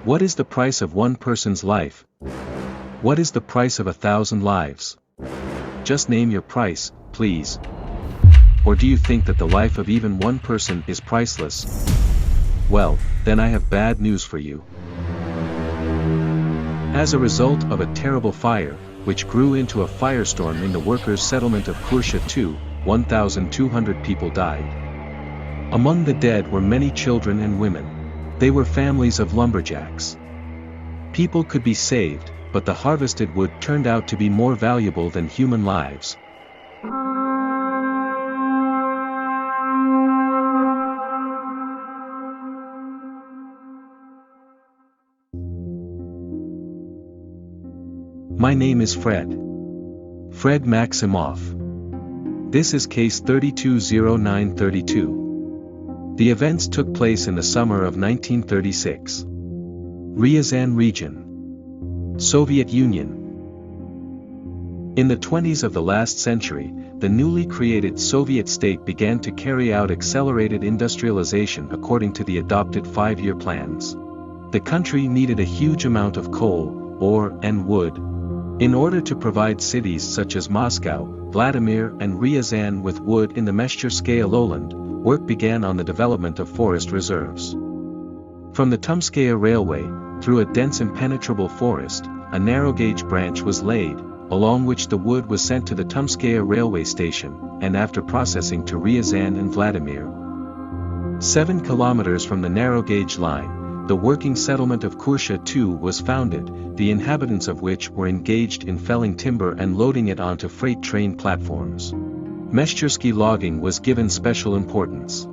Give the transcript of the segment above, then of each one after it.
What is the price of one person's life? What is the price of 1,000 lives? Just name your price, please. Or do you think that the life of even one person is priceless? Well, then I have bad news for you. As a result of a terrible fire, which grew into a firestorm in the workers' settlement of Kursha 1,200 people died. Among the dead were many children and women. They were families of lumberjacks. People could be saved, but the harvested wood turned out to be more valuable than human lives. My name is Fred Maximoff. This is case 320932. The events took place in the summer of 1936. Ryazan region, Soviet Union. In the 20s of the last century, the newly created Soviet state began to carry out accelerated industrialization according to the adopted 5-year plans. The country needed a huge amount of coal, ore, and wood, in order to provide cities such as Moscow, Vladimir and Ryazan with wood in the Meshcherskaya lowland. Work began on the development of forest reserves. From the Tumskaya Railway, through a dense impenetrable forest, a narrow-gauge branch was laid, along which the wood was sent to the Tumskaya railway station, and after processing to Ryazan and Vladimir. 7 kilometers from the narrow-gauge line, the working settlement of Kursha was founded, the inhabitants of which were engaged in felling timber and loading it onto freight train platforms. Meshchersky logging was given special importance.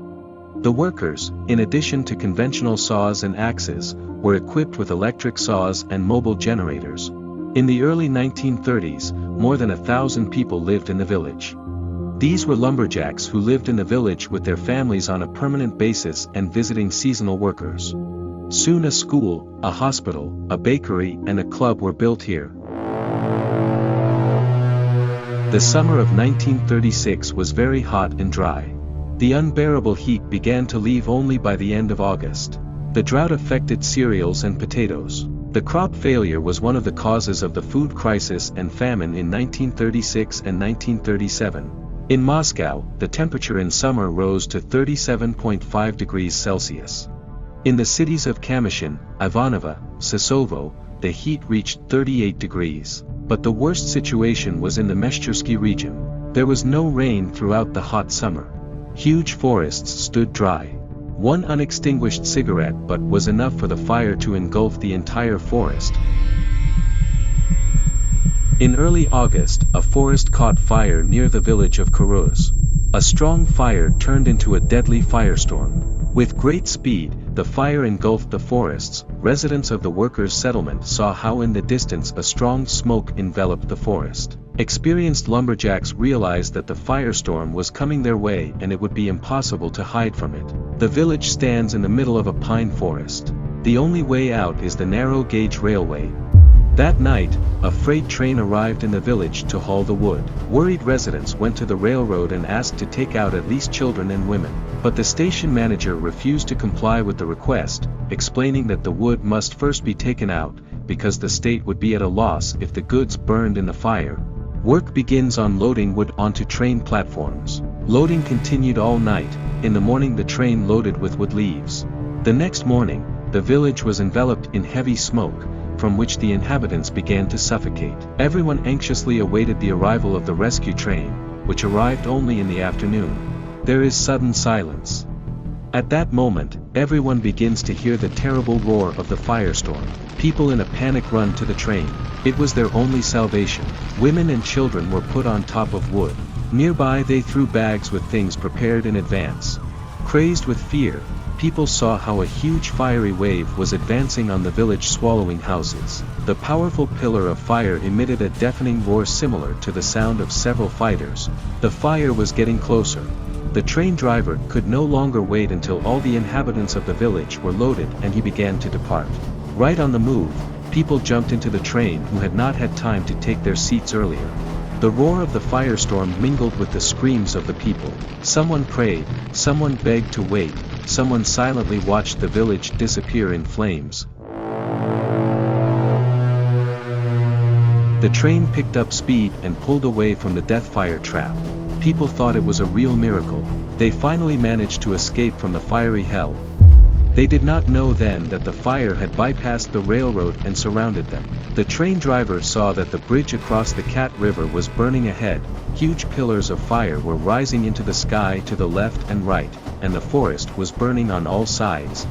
The workers, in addition to conventional saws and axes, were equipped with electric saws and mobile generators. In the early 1930s, more than 1,000 people lived in the village. These were lumberjacks who lived in the village with their families on a permanent basis and visiting seasonal workers. Soon a school, a hospital, a bakery and a club were built here. The summer of 1936 was very hot and dry. The unbearable heat began to leave only by the end of August. The drought affected cereals and potatoes. The crop failure was one of the causes of the food crisis and famine in 1936 and 1937. In Moscow, the temperature in summer rose to 37.5 degrees Celsius. In the cities of Kamyshin, Ivanovo, Sasovo, the heat reached 38 degrees. But the worst situation was in the Meshchersky region. There was no rain throughout the hot summer. Huge forests stood dry. One unextinguished cigarette butt was enough for the fire to engulf the entire forest. In early August, a forest caught fire near the village of Kursha. A strong fire turned into a deadly firestorm. With great speed, the fire engulfed the forests. Residents of the workers' settlement saw how in the distance a strong smoke enveloped the forest. Experienced lumberjacks realized that the firestorm was coming their way and it would be impossible to hide from it. The village stands in the middle of a pine forest. The only way out is the narrow-gauge railway. That night, a freight train arrived in the village to haul the wood. Worried residents went to the railroad and asked to take out at least children and women. But the station manager refused to comply with the request, explaining that the wood must first be taken out, because the state would be at a loss if the goods burned in the fire. Work begins on loading wood onto train platforms. Loading continued all night. In the morning the train loaded with wood leaves. The next morning, the village was enveloped in heavy smoke, from which the inhabitants began to suffocate. Everyone anxiously awaited the arrival of the rescue train, which arrived only in the afternoon. There is sudden silence. At that moment, everyone begins to hear the terrible roar of the firestorm. People in a panic run to the train. It was their only salvation. Women and children were put on top of wood. Nearby they threw bags with things prepared in advance. Crazed with fear, people saw how a huge fiery wave was advancing on the village, swallowing houses. The powerful pillar of fire emitted a deafening roar similar to the sound of several fighters. The fire was getting closer. The train driver could no longer wait until all the inhabitants of the village were loaded and he began to depart. Right on the move, people jumped into the train who had not had time to take their seats earlier. The roar of the firestorm mingled with the screams of the people. Someone prayed, someone begged to wait, someone silently watched the village disappear in flames. The train picked up speed and pulled away from the death fire trap. People thought it was a real miracle. They finally managed to escape from the fiery hell. They did not know then that the fire had bypassed the railroad and surrounded them. The train driver saw that the bridge across the Cat River was burning ahead. Huge pillars of fire were rising into the sky to the left and right, and the forest was burning on all sides.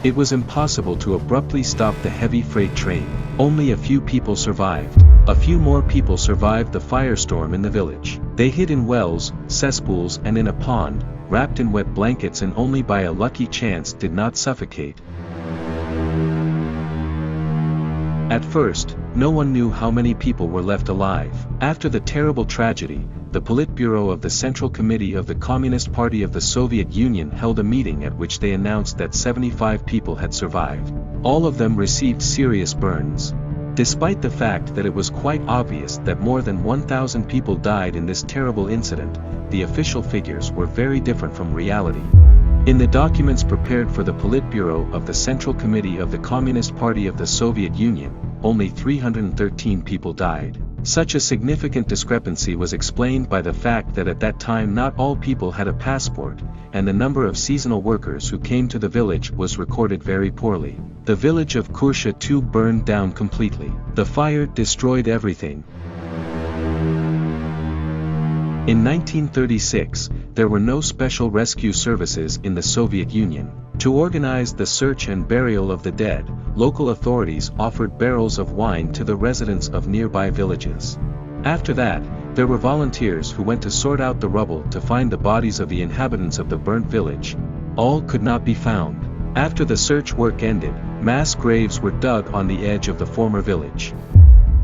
It was impossible to abruptly stop the heavy freight train. Only a few people survived. A few more people survived the firestorm in the village. They hid in wells, cesspools and in a pond, wrapped in wet blankets, and only by a lucky chance did not suffocate. At first, no one knew how many people were left alive. After the terrible tragedy, the Politburo of the Central Committee of the Communist Party of the Soviet Union held a meeting at which they announced that 75 people had survived. All of them received serious burns. Despite the fact that it was quite obvious that more than 1,000 people died in this terrible incident, the official figures were very different from reality. In the documents prepared for the Politburo of the Central Committee of the Communist Party of the Soviet Union, only 313 people died. Such a significant discrepancy was explained by the fact that at that time not all people had a passport, and the number of seasonal workers who came to the village was recorded very poorly. The village of Kursha too burned down completely. The fire destroyed everything. In 1936, there were no special rescue services in the Soviet Union. To organize the search and burial of the dead, local authorities offered barrels of wine to the residents of nearby villages. After that, there were volunteers who went to sort out the rubble to find the bodies of the inhabitants of the burnt village. All could not be found. After the search work ended, mass graves were dug on the edge of the former village.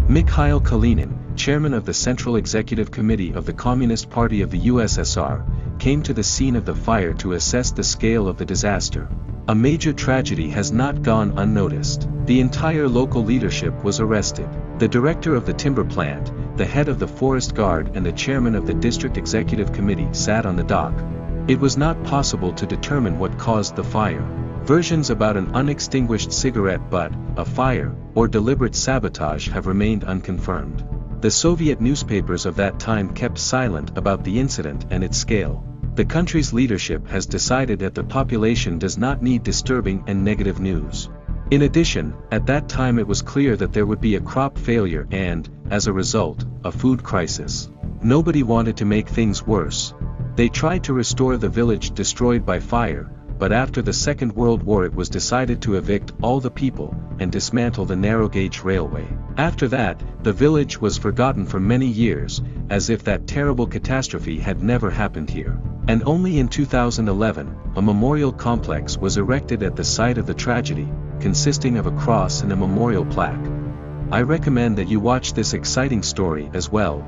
Mikhail Kalinin, chairman of the Central Executive Committee of the Communist Party of the USSR, came to the scene of the fire to assess the scale of the disaster. A major tragedy has not gone unnoticed. The entire local leadership was arrested. The director of the timber plant, the head of the forest guard and the chairman of the district executive committee sat on the dock. It was not possible to determine what caused the fire. Versions about an unextinguished cigarette butt, a fire, or deliberate sabotage have remained unconfirmed. The Soviet newspapers of that time kept silent about the incident and its scale. The country's leadership has decided that the population does not need disturbing and negative news. In addition, at that time it was clear that there would be a crop failure and, as a result, a food crisis. Nobody wanted to make things worse. They tried to restore the village destroyed by fire, but after the Second World War it was decided to evict all the people and dismantle the narrow-gauge railway. After that, the village was forgotten for many years, as if that terrible catastrophe had never happened here. And only in 2011, a memorial complex was erected at the site of the tragedy, consisting of a cross and a memorial plaque. I recommend that you watch this exciting story as well.